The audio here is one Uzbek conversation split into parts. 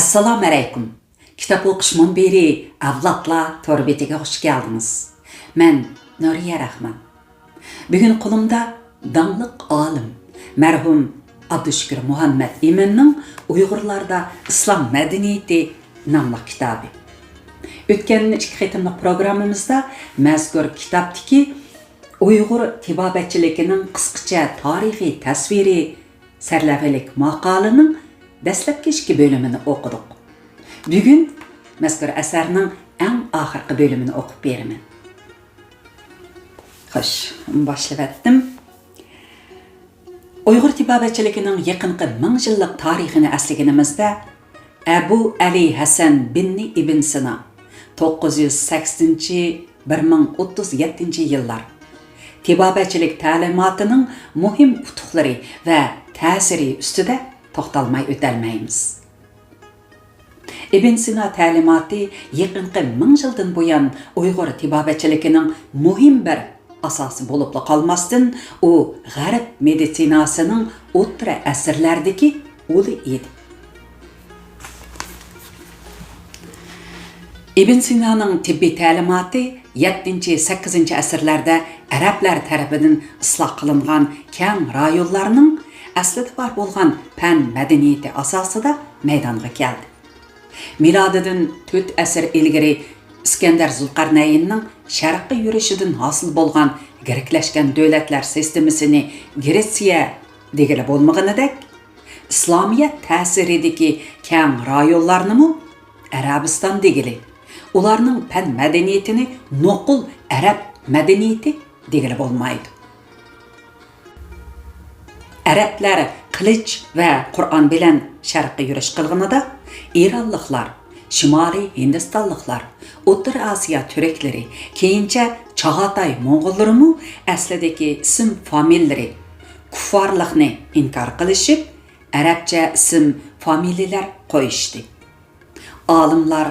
Assalamu alaykum. Kitap o'qish munbiri avlodlar torbetiga xush keldiniz. Men Nuriya Rahman. Bugun qo'limda dangliq olim, marhum Abdushukur Muhammad Iminning Uyg'urlarda islom madaniyati nomli kitobi. O'tgan ikki qitimli programmamizda mazkur kitobdagi Uyg'ur tibobatchiligining qisqacha tarixiy tasviri sarlavhalik maqolining dastlabki ikki bo'limini o'qidik. Bugun mazkur asarning eng oxirgi bo'limini o'qib beraman. Xo'sh, boshladim. Uyg'ur tibobatchiligining yaqinqi 1000 yillik tarixini aslaganimizda Abu Ali Hasan bin Ibn Sina 980-1037 yillar tibobatchilik ta'limotining muhim utuqlari va ta'siri ustida to'xtalmay o'tolmaymiz. Ibn Sina ta'limoti yaqinqi 1000 yildan buyon Uyg'ur tibobatchiligining muhim bir asosi bo'lib qolmasdan, u g'arb meditsinasining o'rta asrlardagi o'li edi. Ibn Sina'ning tibbiy ta'limoti 7-8 asrlarda arablar tarafidan isloh qilingan keng rayonlarning aslida bor bo'lgan fan madaniyati asosida maydonga keldi. Milodidan 4 asr ilgari Iskandar Zulqarnaynning sharqqa yurishidan hosil bo'lgan giriklashgan davlatlar sistemasini Gretsiya degili bo'lmaganidek, islomiyat ta'siridagi keng rayonlarni Arabiston degili, ularning fan madaniyatini nuqul arab madaniyati degili bo'lmaydi. Arablar qilich va Qur'on bilan sharqqa yurish qilganida Eronliklar, Shimoliy Hindistonliklar, O'rta Osiyo turklari, keyincha Chag'atay Mo'g'ullari aslidagi ism familiyalari kuffarlikni inkor qilishib, arabcha ism familiyalar qo'yishdi. Olimlar,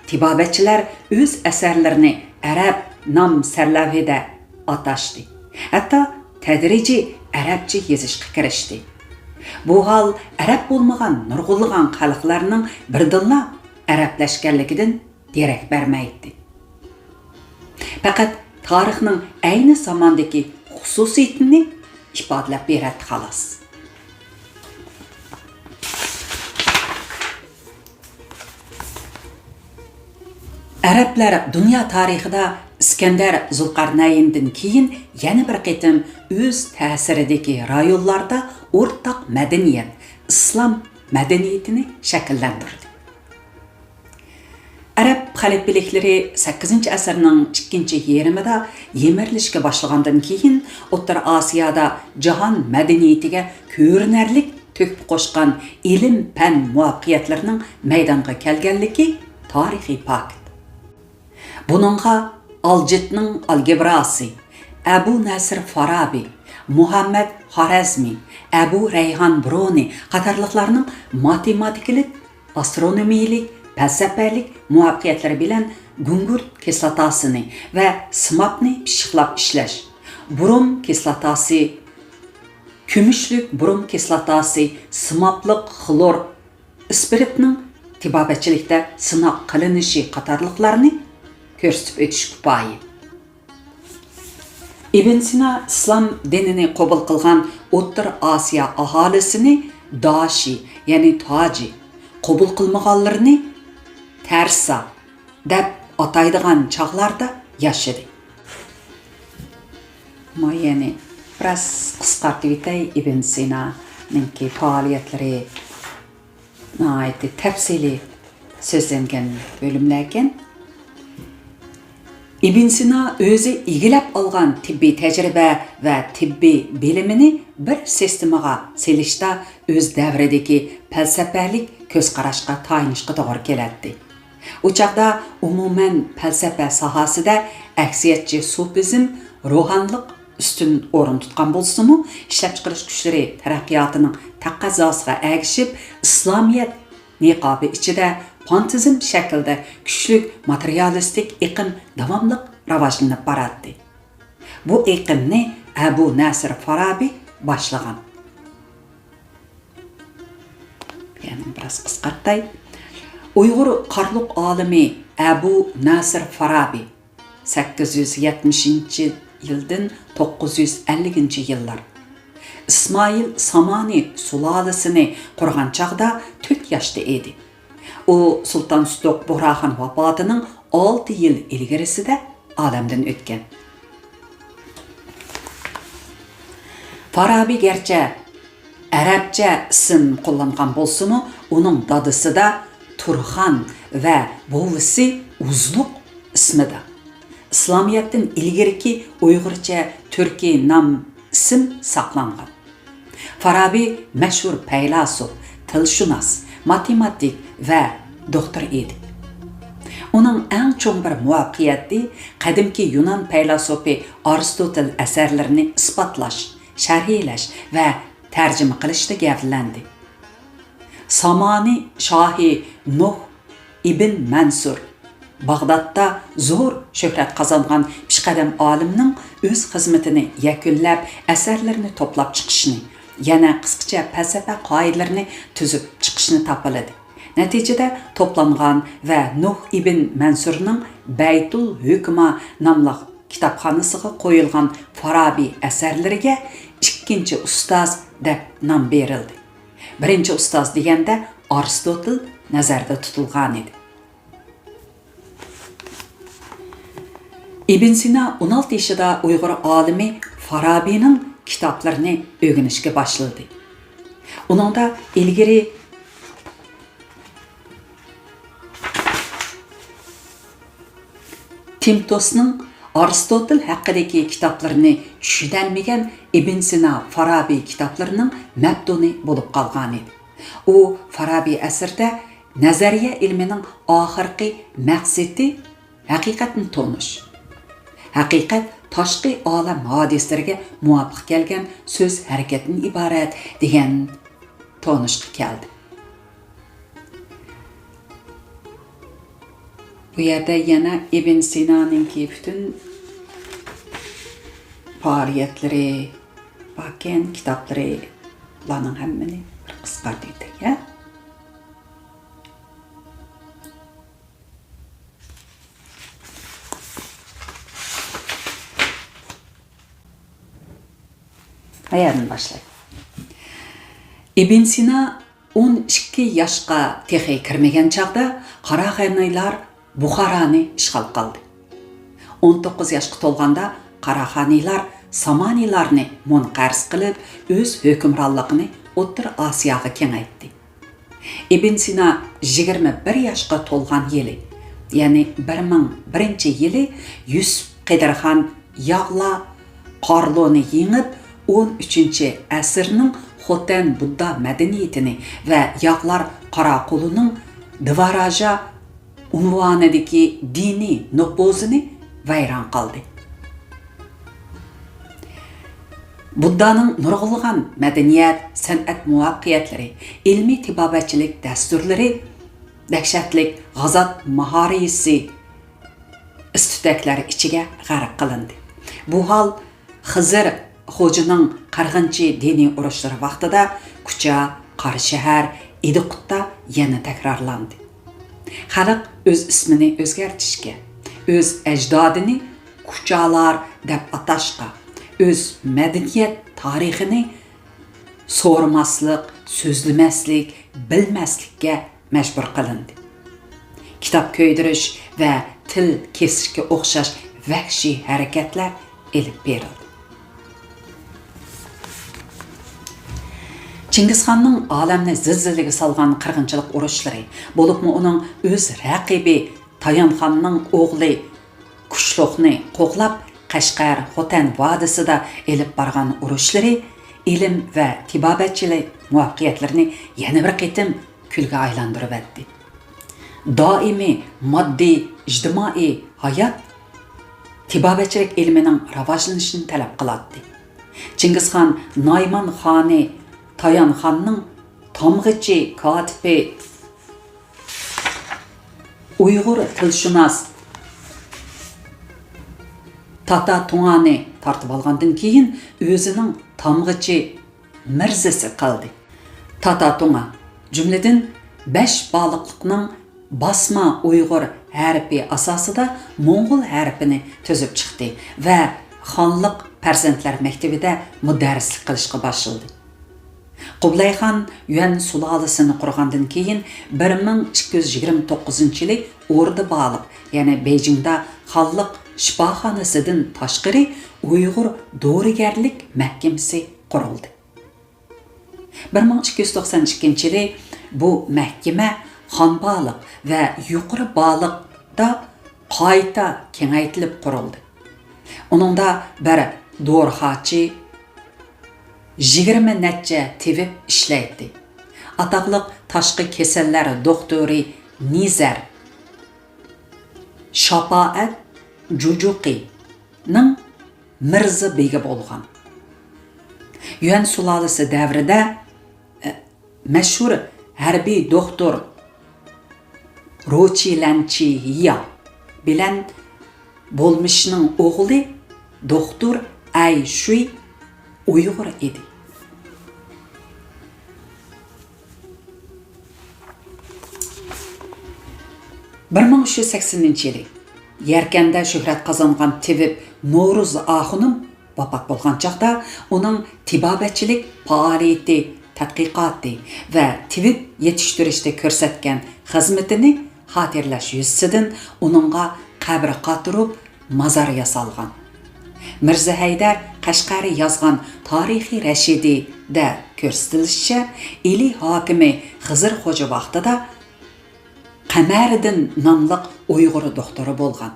tibobatchilar o'z asarlarini arab nom sarlavhida atashdi. Hatto tadrijiy arabcha yozishga kirishdi. Bu hol arab bo'lmagan nurg'ulg'an xalqlarning birdilla arablashganligidan derak bermaydi. Faqat tarixning ayni zamondagi xususiyatini ifodalab beradi xolos. Arablar dunyo tarixida Iskandar Zulqarnayndan keyin yana bir qitim o'z ta'siridagi rayonlarda o'rtaq madaniyat, islom madaniyatini shakllantirdi. Arab xalifaliklari 8-asrning ikkinchi yarmida yemirilishga boshlagandan keyin O'rta Osiyoda jahon madaniyatiga ko'rinarli to'kib qo'shgan ilm-fan muvaffaqiyatlarining maydonga kelganligi tarixiy fakt. Buningga Aljitning algebrasi, Abu Nasr Farabi, Muhammad Xorazmi, Abu Rayhan Bruni qatorliqlarning matematikalik, astronomiyalik, falsafalik muvaffaqiyatlari bilan gungurt kislotasini va simapni pishiqlab ishlash, brum kislotasi, kumushlik brum kislotasi, simaplik xlor spiritning tibobatchilikda sinab qilinishi qatorliqlarni ko'rsatib o'tish kifoya. Ibn Sina islom dinini qabul qilgan O'rta Osiyo aholisini Dashi, ya'ni toji, qabul qilmaganlarni Tarsa deb ataydigan chaqlarda yashadi. Ya'ni biroz qisqartib o'tay Ibn Sinaning faoliyatlari nihoyatda tafsili so'zlangan bo'limlar ekan. Ibn Sina o'zi egilab olgan tibbiy tajriba va tibbiy bilimini bir sistemaga selishda o'z davridagi falsafalik ko'zqarashga tayinishga to'g'ri keladi. U chaqda umuman falsafa sohasida aksiyatchi sufizm, ruhanlik ustun o'rin tutgan bo'lsa-mu, ishlab chiqarish kuchlari taraqqiyotining taqozzosiga ergishib, islomiyat niqobi ichida pantizm shaklda kuchli materialistik iqim davomli rivojlanib boradi. Bu iqimni Abu Nasr Farabi boshlagan. Yani biraz qisqartay. Uyg'ur qarluq olimi Abu Nasir Farabi 870-yildan 950-yillar İsmail Samani sulolасini qurgan chaqda 4 yoshda edi. U Sultan Suluq Buraxon vafotining 6 yil ilgarisida olamdan o'tgan. Farabi gerçi Arabcha ism qo'llangan bo'lsa-mu, uning dadisida Turxon va buvisi Uzluq ismida. İslamiyatdan ilgirki Uyg'urcha turkiy nom ism saqlangan. Farabi mashhur faylasuf, tilshunos, matematik va doktor edi. Uning eng cho'ng bir muvaffaqiyati qadimki Yunon faylasufi Aristotel asarlarini isbotlash, sharhlash va tarjima qilishda gavdalandi. Samani shohi Nuh ibn Mansur Bag'dodda zo'r shuhrat qozongan pishqadam olimning o'z xizmatini yakunlab, asarlarini to'plab chiqishni, yana qisqacha falsafa qoidalarini tuzib chiqishni topiladi. Natijada to'plangan va Nuh ibn Mansurning Baytul Hukma nomli kitobxonasiga qo'yilgan Farabi asarlariga ikkinchi ustoz deb nom berildi. Birinchi ustoz deganda Aristotel nazarda tutilgan edi. Ibn Sina 16 yaşında Uyg'ur olimi Farabining kitoblarini o'rganishga boshladi. Uningda ilgari Timtosning Aristotel haqidagi kitoblarini tushunolmagan Ibn Sina Farabi kitoblarining mabduni bo'lib qolgan edi. U Farabi asrida nazariya ilmining oxirgi maqsadi haqiqatni tonish. Haqiqat tashqi olam hodislariga muvofiq kelgan so'z harakatdan iborat degan tonishga keldi. Bu yerda yana Ibn Sina'ningki bütün faoliyatlari, bakan kitoblari bularning hammani qisqartirdi, ya. Hayatını başlaydı. Ibn Sina 12 yaşqa texi kirmegen çağda Qarag'aniylar Buxarani işgal qildi. 19 yaşqa to'lganda Qarag'aniylar Samanilarni munqarz qilib, o'z hukmronligini O'rta Osiyoga kengaytdi. Ibn Sina 21 yaşqa to'lgan yili, ya'ni 1001-yili Yusuf Qidirxon Yag'la Qarloni yengib 13 asrning Xotan Budda madaniyatini va Yag'lar Qaraquluning Dvaraja unvonidagi diniy nupuzini vayron qildi. Buddaning nurg'ulg'an madaniyat, san'at muvaffaqiyatlari, ilmiy tibobatchilik dasturlari, dahshatlik g'azot mahorisi istidaklari ichiga g'arq qilindi. Bu hol Xizr Xo'janing qirg'inchi diniy urushlari vaqtida Kucha, Qarashahar, Idiqutda yana takrorlandi. Xalq o'z ismini o'zgartirishga, o'z ajdodini Kuchalar deb atashga, o'z madaniyat tarixini so'ramaslik, so'zlamaslik, bilmaslikka majbur qilindi. Kitob ko'ydirish va til kesishga o'xshash vahshiy harakatlar elib berildi. Chingizxonning olamni zilzilaga solgan qirg'inchilik urushlari, bo'libmi uning o'z raqibi Tayonxonning o'g'li Kuchluqni qo'g'lab Qashqar, Xotan vodisida elib borgan urushlari ilm va tibobatchilik muvaffaqiyatlarini yana bir qitim kulga aylantirib etdi. Doimiy moddiy, ijtimoiy hayot tibobatchilik ilmining rivojlanishini talab qiladi. Chingizxon Nayman xoni Tayonxonning tomg'ichi kotibi Uyg'ur tilshunos Tata Tungani tartib olgandan keyin o'zining tomg'ichi mirzasi qildi. Tata Tunga jumladan 5 baliqlikning basma Uyg'ur harfi asosida Mo'ng'ul harfini tuzib chiqdi va xonliq farzandlar maktabida mudarrislik qilishga boshladi. Qublayxon Yuan sulolасini qurgandan keyin 1229-yili O'rda bog'liq, ya'ni Beyjingda xonliq shifoxonasidan tashqari Uyg'ur dorigarlik mahkamasi qurildi. 1292-yili bu mahkama Xonbaliq va Yuqori Baliqda qayta kengaytirilib qurildi. Uningda bir dorixachi 20 necha tibib ishlaydi. Ataqliq tashqi kasallar doktori Nizar Shafaat Jujuqining mirza begi bo'lgan. Yuan sulolasi davrida mashhur harbiy doktor Rochilanchiya bilan bo'lmishning o'g'li doktor Ay Shui Uyg'ur edi. Bir 1380-yili Yarkanda shuhrat qozongan tibib No'ruz Axunim vafot bo'lgan chaqda uning tibobatchilik faoliyati, tadqiqoti va tibib yetishtirishda ko'rsatgan xizmatini xotirlash yuzasidan uningga qabr qotirib mazar yasalgan. Mirza Haydar Qashqari yozgan Tarihi Rashidida ko'rsatilishicha, Ili hokimi Xizr Xo'ja vaqtida Qamariddin nomliq Uyg'ur doktori bo'lgan.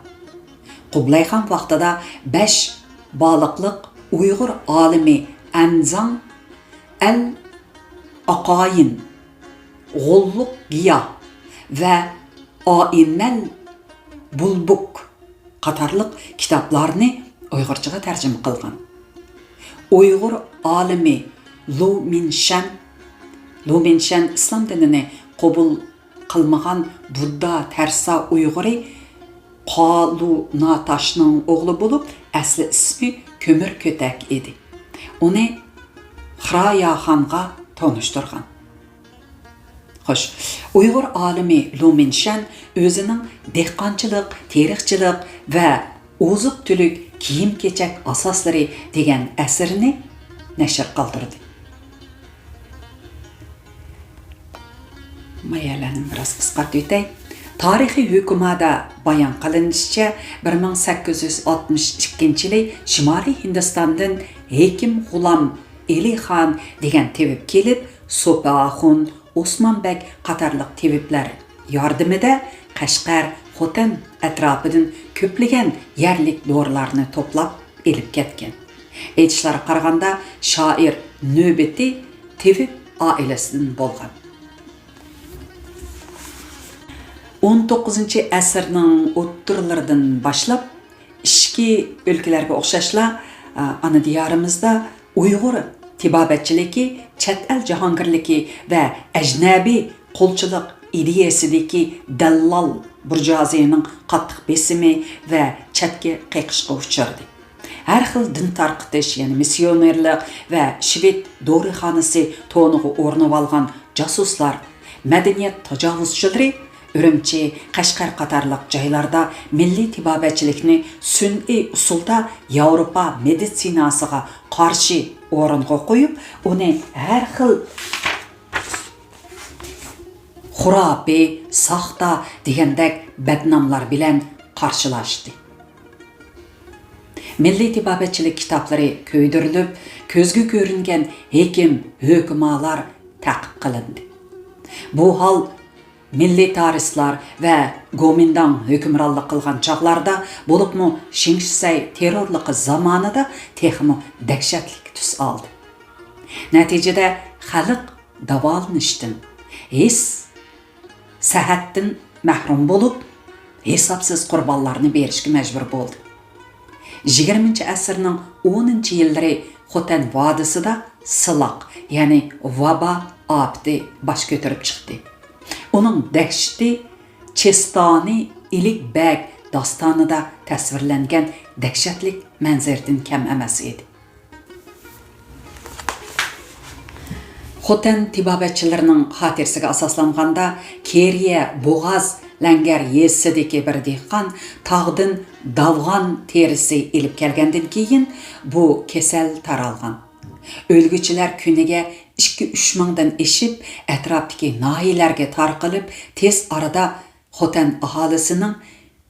Qublayxon vaqtida 5 baliqliq Uyg'ur olimi Anzang al-Aqayin, G'ulluq Giya va Oinnal Bulbuk qatorliq kitoblarni Uyg'urchaga tarjima qilgan. Uyg'ur olimi Lu Minshan islom dinini qabul qilmagan Budda Tarsa Uyg'uri Qalu Natashning o'g'li bo'lib, asli ismi Ko'mir Ko'tak edi. Uni Xiraya xonga tanishtirgan. Xo'sh, Uyg'ur olimi Lu Minshan o'zining dehqonchilik, terixchilik va oziq-tulik kiyim-kechak asoslari degan asrini nashr qildirdi. Mayalarni biroz qisqartib o'tay. Tarixiy hukumada bayon qilinishicha 1862-yili Shimoliy Hindistondan Hekim G'ulom Elixon degan tibib kelib, So'paxun, Osmonbek qatorliq tibiblar yordamida Qashqar, Xotan atrofidan ko'plagan yerlik dorilarni to'plab elib ketgan. Aytishlariga qaraganda shoir navbati tibib oilasidan bo'lgan. 19-asrning o'ttirlaridan boshlab ishki o'lkalarga o'xshashla ana diyorimizda Uyg'ur tibobatchiligi, chet el jahongirligi va ajnabiy qo'lchilik ideyasidagi dallol burjuaziyaning qattiq besimi va chatga qiqishga uchradi. Har xil din tarqitish, ya'ni missionerlik va shved dorixonasi to'nig'i o'rnab olgan jasuslar, madaniyat tajovuzchilari Urumchi, Qashqar qatorliq joylarda milliy tibobatchilikni sun'iy usulda Yevropa meditsinasiga qarshi o'ringa qo'yib, uni har xil xurafi, saxta degandek badnomlar bilan qarshilashdi. Milliy tibobatchilik kitoblari ko'ydirilib, ko'zga ko'ringan hekim, hukmalar ta'qib qilindi. Bu hol milliy tarixchilar va Gomindan hukmronlik qilgan chaqlarda, bo'libmi Shingshay terrorligi zamonida texmo dahshatli tus oldi. Natijada xalq davolanishdan, his sahatdan mahrum bo'lib, hisobsiz qurbonlarni berishga majbur bo'ldi. 20-asrning 10-yillari Xotan vodisida siloq, ya'ni vaba ofati bosh ko'tarib chiqdi. Uning dahshati Chestoni Ilik Bag dostonida tasvirlangan dahshatli manzardan kam emas edi. Xotan tibobatchilarining xotirasiga asoslanganda Keriya, Bo'g'oz Ләңгәр yesidagi bir dehqon tog'dan davg'on terisi elib kelgandan keyin bu kasal taralgan. O'lgüchilar kuniga 2-3 mingdan eshib, atrofdagi nahiyalarga tarqalib, tez arada Xotan aholisining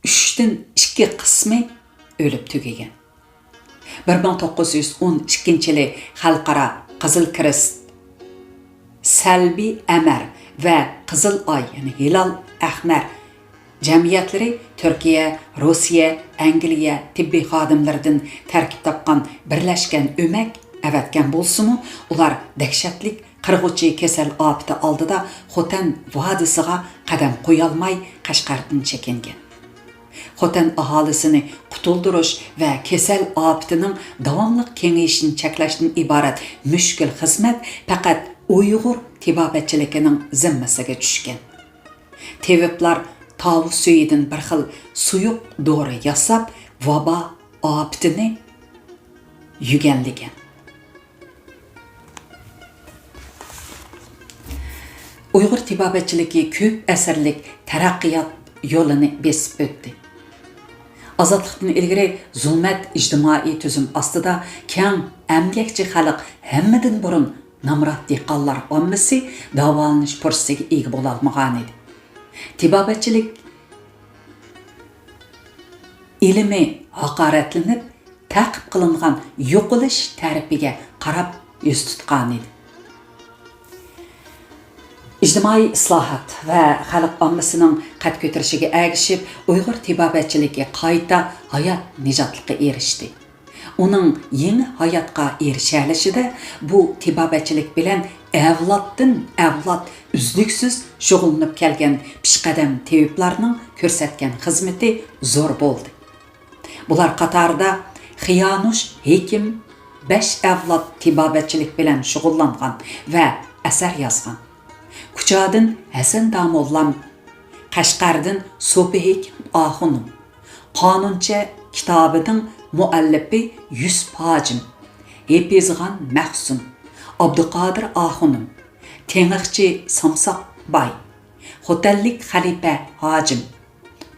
3dan 2 qismi o'lib tugagan. 1912-yili Xalqaro Qizil Kirist Salbiy Amar va Qizil Oy, ya'ni Hilal Ahmar cəmiyyətləri Türkiyə, Rusiya, Angliya tibbiy xodimlaridan tərkib topgan birləşkən ömək əvətgan bolsunmu, ular dəhşətlik qırğuchi kasal afati oldida Xotan vodisiga qadam qo'yolmay Qashqardan chekingan. Xotan aholisini qutuldirish va kasal afatining davomli kengayishini cheklashdan iborat mushkul xizmat faqat Uyg'ur tibobatchiligining zimmasiga tushgan. Teviblar tavuk suyidan bir xil suyuq dori yasab, vabo ofatini yuganlagan. Uyg'ur tibobatchiligi ko'p asrlik taraqqiyot yo'lini besib o'tdi. Azadlıqdan ilgari zulmat ijtimoiy tuzum ostida keng amgakchi xalq hammadan burun namrat dehqonlar ommasi davolanish fursatiga ega bo'la olmagan edi. Tibobatchilik ilmi haqoratlanib, ta'qib qilingan yo'qolish tarifiga qarab yuz tutgan edi. İctimai islohot va xalq ommasining qad ko'tarishiga ergishib, Uyg'ur tibobatchiligi qayta hayot nijotligiga erishdi. Uning yangi hayotga erishishida bu tibobatchilik bilan avloddan avlod uzluksiz shug'ullanib kelgan pishqadam teviblarning ko'rsatgan xizmati zo'r bo'ldi. Bular qatorida Xiyonush Hekim 5 avlod tibobatchilik bilan shug'ullangan va asar yozgan. Kuchadın Hasan Damollam, Qashqardan So'pihik Axunum, Qonuncha kitobining muallifi Yusuf Hojim, Epizg'an Mahsun, Abduqodir Axunum, Teng'iqchi Samsoq Bay, Xotanlik Xalifa Hojim,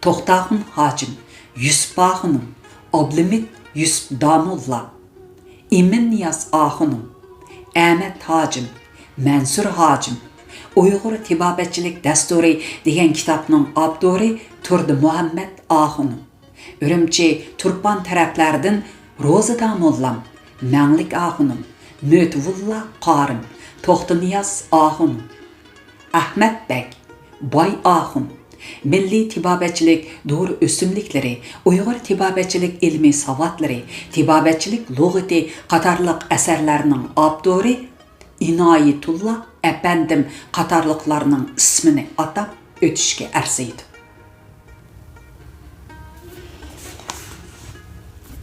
To'xtaxun Hojim, Yusuf Axunum, Ablimit Yusuf Damulla, Imin Niyaz Axunum, Ahmet Hojim, Mansur Hojim, Uyg'ur tibobatchilik dasturi degan kitobning avtori Turdi Muhammad Axunum. Urumchi Turpan taraflaridan Ro'za Damollam, Manglik Axunum, Mötvulla Qorim, To'xtiniyaz Axunum, Ahmad Bek, Boy Axun, Milliy tibobatchilik doğru o'simliklari, Uyg'ur tibobatchilik ilmiy savotlari, tibobatchilik lug'ati qatorliq asarlarning avtori Inoyatullah Efendim qatorliqlarning ismini atab o'tishga arziydi.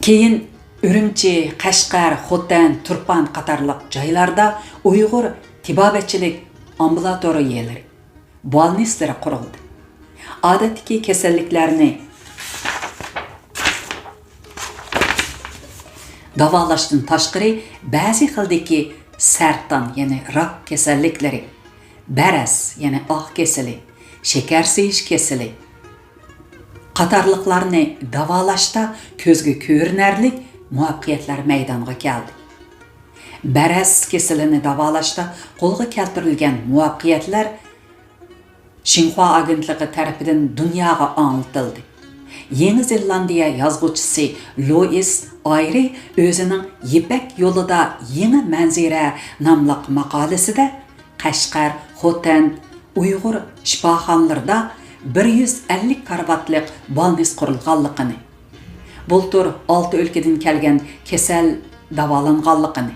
Keyin Urumchi, Qashqar, Xotan, Turpan qatorliq joylarda Uyg'ur tibobatchilik ambulatoriyalari, bolnislari qurildi. Odatdagi kasalliklarni davolashdan tashqari ba'zi xildagi sartan, ya'ni rak kasalliklari, baras, ya'ni oq kasali, shakar seyish kasali qatorliqlarni davolashda ko'zga ko'rinarlik muvaffaqiyatlar maydonga keldi. Baras kasalini davolashda qo'lga keltirilgan muvaffaqiyatlar Xinhua agentligi tarafidan dunyoga anglitildi. Yangi Zelandiya yozuvchisi Louis Ayri o'zining Yipak yo'lida yangi manzira nomli maqolasida Qashqar, Xotan, Uyg'ur shifoxonalarida 150 karvatlik bolnis qurilganligini, bultur 6 o'lkadan kelgan kasal davolanganligini,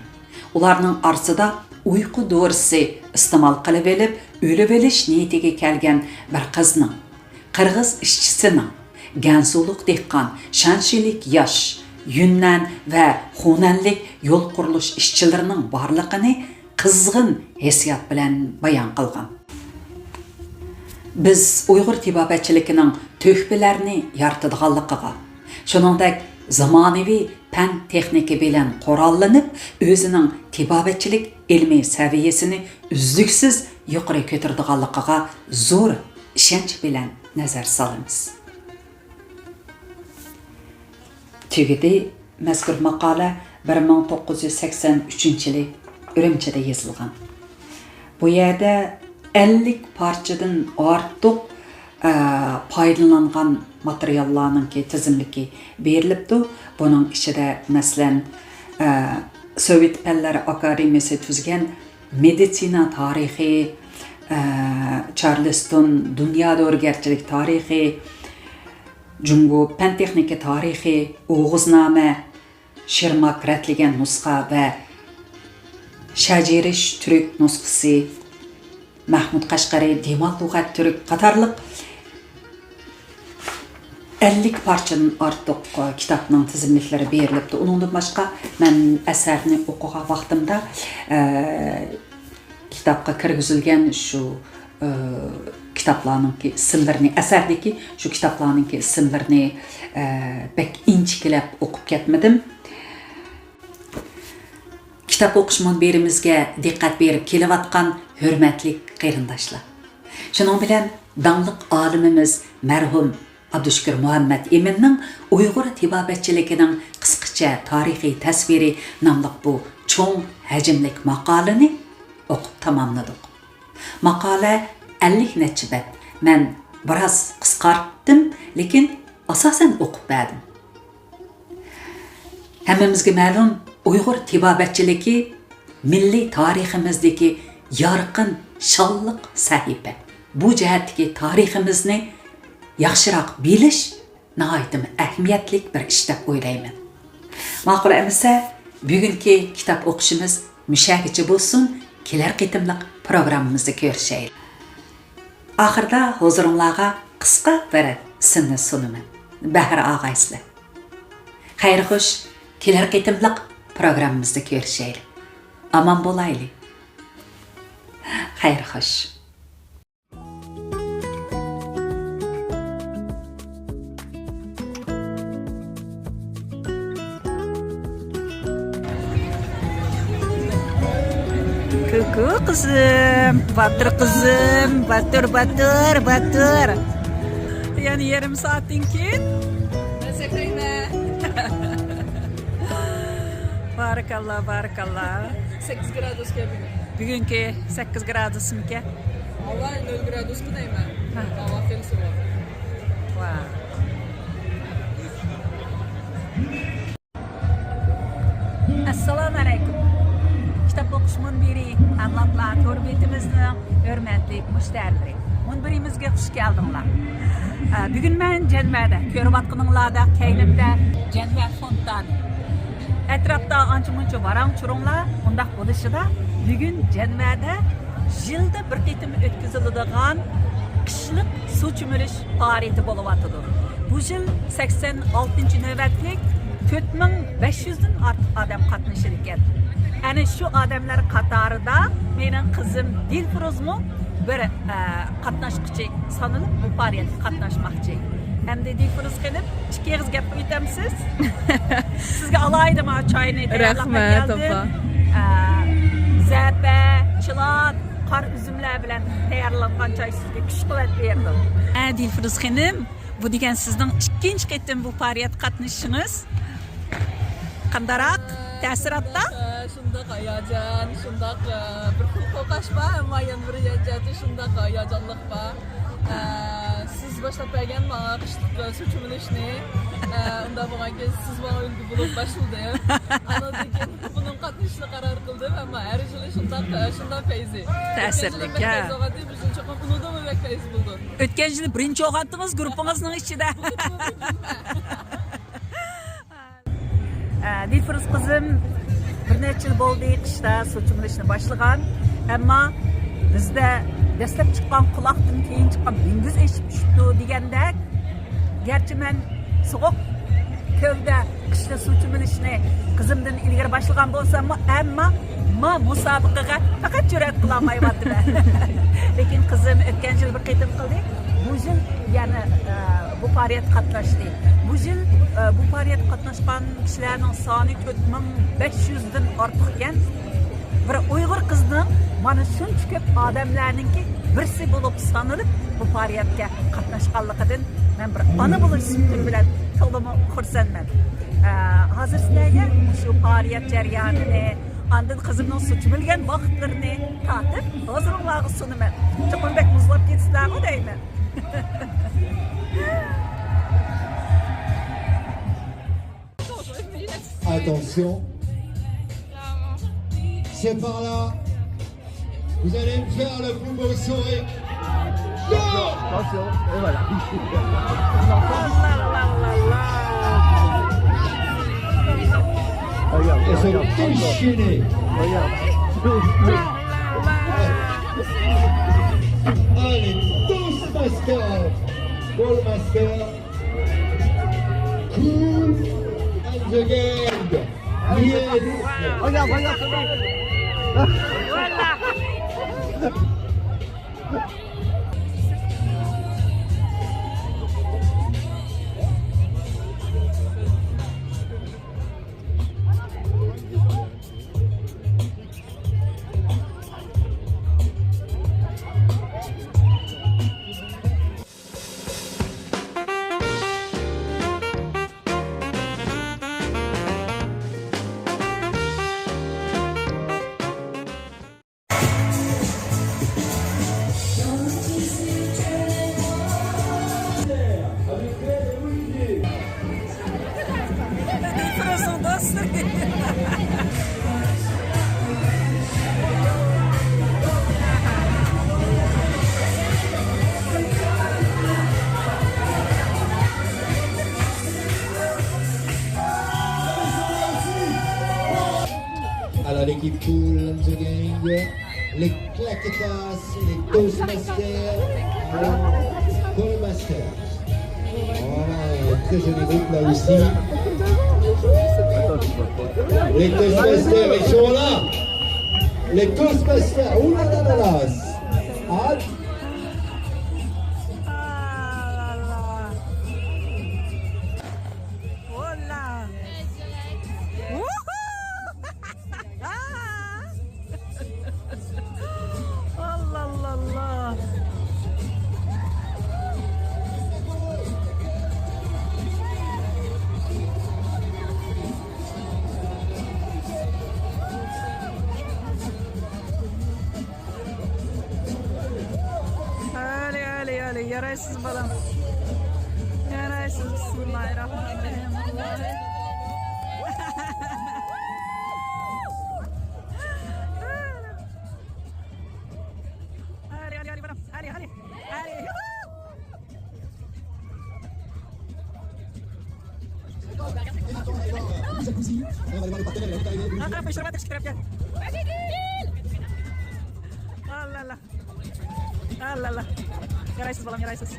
ularning orasida uyqu dorisi iste'mol qilib olib, o'lib olish niyatiga kelgan bir qizning, qirg'iz ishchisining, Gansuluk dehqon, Shanshilik yosh, Yunnan va Xunanlik yo'l qurilish ishchilarining borligini qizg'in hissiyot bilan bayon qilgan. Biz Uyg'ur tibobatchiligining to'hbalarini yaratadiganligiga, shuningdek zamonaviy fan texnika bilan qurollanib, o'zining tibobatchilik ilmiy saviyasini uzluksiz yuqori ko'taradiganligiga zo'r ishonch bilan nazar solamiz. Tugidi mazkur maqola 1983-yili Ürümchida yozilgan. Bu yerda 50 parchadan ortiq foydalangan materiallarning tizimligi berilibdi. Buning ichida masalan Sovet Fanlar Akademiyasi tuzgan meditsina tarixi, Charleston dunyoda o'rgarchilik tarixi, Jungo fan texnika tarixi, O'g'iznoma, Shermak ratlagan nusxa va Shajirish turk nusxasi, Mahmud Qashqari Demal lug'at turk qatorliq 50 parchadan ortiq kitobning tizimliklari berilibdi. Uningdan boshqa men asarni o'qigan vaqtimda kitobga kirgizilgan shu kitoblarning ismlarini, asardagi shu kitoblarning ismlarini bek inchikilab o'qib ketmadim. Kitap o'qish munbirimizga diqqat berib kelayotgan hurmatli qarindoshlar. Shuning bilan dangliq olimimiz marhum Abdushukur Muhammad Eminning Uyg'ur tibobatchiligining qisqacha tarixiy tasviri nomli bu cho'ng hajmlik maqolani o'qib tamomladik. Maqola 50 necha bet. Men biroz qisqartdim, lekin asosan o'qib berdim. Hammamizga ma'lum, Uyg'ur tibobatchiligi milliy tariximizdagi yorqin, shonliq sahifa. Bu jihatdagi tariximizni yaxshiroq bilish nihoyatda ahamiyatli bir ish deb o'ylayman. Ma'qul emassa, bugungi kitob o'qishimiz mushagicha bo'lsin, kelar qitimliq programmamizni ko'rishaylik. Oxirida huzuringizga qisqa bir sinni sunaman. Bahar og'aysizlar. Xayr xush, kelar qitimliq programmamizni ko'rishaylik. Aman bo'laylik. Xayr xush. Kuku kızım, batır kızım, batır. Yani yarım saatin kin. Teşekkürler. Barakallah. 8 gradus bugün. Bugünkü 8 gradus mu ki? Allah 0 gradus kudayım ben. Allah fenisi var. Wow. Assalamu alaikum. Kitap o'qish munbiri avlodlar to'rbetimizning hurmatli mushtariylari. Munbirimizga xush keldinglar. Bugun men Janvada ko'rayotganinglarda keynimda Janva fontani. Etrafda ancha-muncha varang-churunglar undaq bo'lishida bugun Janvada yilda bir qitim o'tkaziladigan qishliq suv cho'milish faoliyati bo'layotdi. Bu yil 86-navbatlik 4500 dan ortiq odam qatnashar ekan. Ana shu odamlar qatorida mening qizim Dilfiruzmu bir qatnashchi sanalib bu faoliyatga qatnashmoqchi. Endi Dilfiruz qilib ikki og'iz gap aytamsiz. Sizga alaydim ha choyni. Rahmat opa. Zapa, chilat, qor uzumlar bilan tayyorlangan choy sizga kuch-quvvat berdim. Dilfiruz xonim, bu degan sizning ikkinchi qitim bu faoliyatga qatnashishingiz. Qandaroq ta'sirotda? Şunda hayacan, şunda bir qo'rqish bor, ammo yana bir jihati shunda hayajonlik bor. Siz boshlab bergan mana qishliq suv cho'milishni, unda bo'lgan kez siz menga ulgu bo'lib boshladim. Anadan buning qatnashishni qaror qildim, ammo har yili shunda fayzi. Ta'sirlik, ha. Bizning cho'qim unudam fayzi bo'ldi. O'tgan yili birinchi o'qitdingiz guruhingizning ichida. Dilfiruz qizim bir necha yil bo'ldi qishda suv cho'milishni boshlagan, ammo bizda dastlab chiqqan quloqdan keyin chiqqan dengiz eshib tushdi degandek, garchi men sovuq ko'lda qishda suv cho'milishni qizimdan ilgari boshlagan bo'lsam, ammo musobaqaga faqat jur'at qila olmayapti. Lekin qizim o'tgan yil bir qitim qildi. Bu yil yana bu faoliyatga qatnashdi. Bu yil bu faoliyatga qatnashgan kishilarning soni 4500 dan ortiq ekan. Bir Uyg'ur qizning mana shuncha ko'p odamlarningki birisi bo'lib sanılib bu faoliyatga qatnashganligidan men bir ona bo'lish sifati bilan to'liq xursandman. Hozir sizlarga shu faoliyat jarayonini, andın qizimning sochilgan vaqtlarini tatib, hozirlarga sunaman. Chiqinbek muzlab ketsizlarmi deyman. Attention. C'est par là. Vous allez me faire le plus beau sourire. Attention, et voilà. Regarde, Elles sont regarde, déchaînées. regarde. Allez, Toastmaster. Ballmaster. Cool. And the gang. Yes. Regarde, regarde. Alors l'équipe Cool and the Gang, les Claquetas, les Toastmasters, Ballmasters. Voilà, un très joli groupe là aussi. Les Toastmasters, ils sont là. Les Toastmasters, ouh là là là là. Ah, Hola. Allah Allah Allah. Ali yaraysız balam. Yaraysız. Bismillahirrahmanirrahim. Ali balam. Ali. Atrap pe şurada çıkarıp gel. Allah. Allah. Yaraysız balam, yaraysız.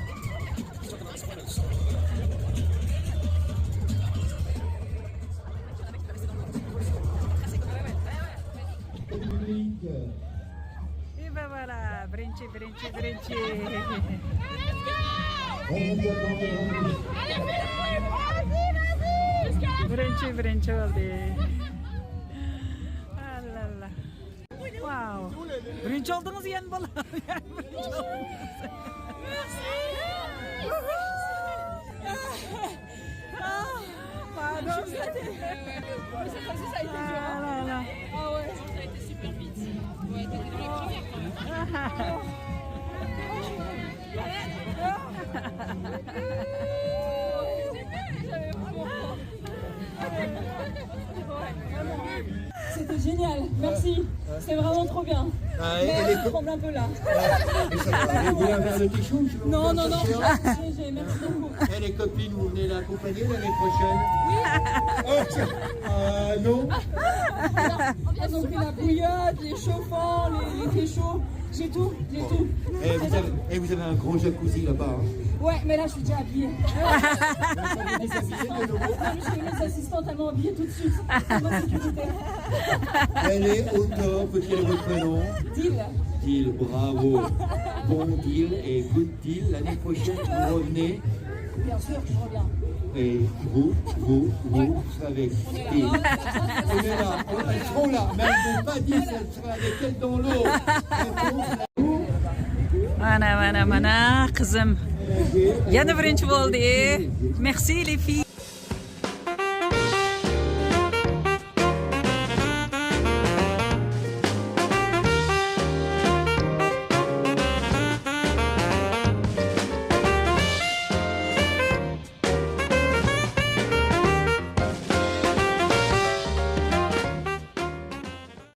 И voilà, birinci. Birinci oldu. Allah. Wow. Birinci oldunuz yen bala. Pardon. Ça a été dur. Ah ouais. Ça a été super vite. Ouais, t'étais dans les premières quand même. J'avais vraiment peur. C'était génial, merci. C'est vraiment trop bien. Mais je tremble un peu là. vous voulez un verre de quelque chose? Non, merci beaucoup. Et les copines, vous venez l'accompagner l'année prochaine? Oui. Non. Elles ont pris la bouillotte, les chauffants, les chauds. J'ai tout. Et vous avez un gros jacuzzi là-bas. Hein. Ouais, mais là je suis déjà habillée. Vous déshabillez de nouveau. Je suis mes assistantes, elles m'ont habillée tout de suite. C'est ma sécurité. Elle est au top. Quel est votre prénom? Deal, bravo. Bon deal et good deal. L'année prochaine, vous revenez. Bien sûr, je reviens. Et vous avec Deal. On est là, elles seront là, mais elles n'ont pas dit qu'elles seraient avec elle dans l'eau. Mana qizim yana birinchi bo'ldi. Merci les filles.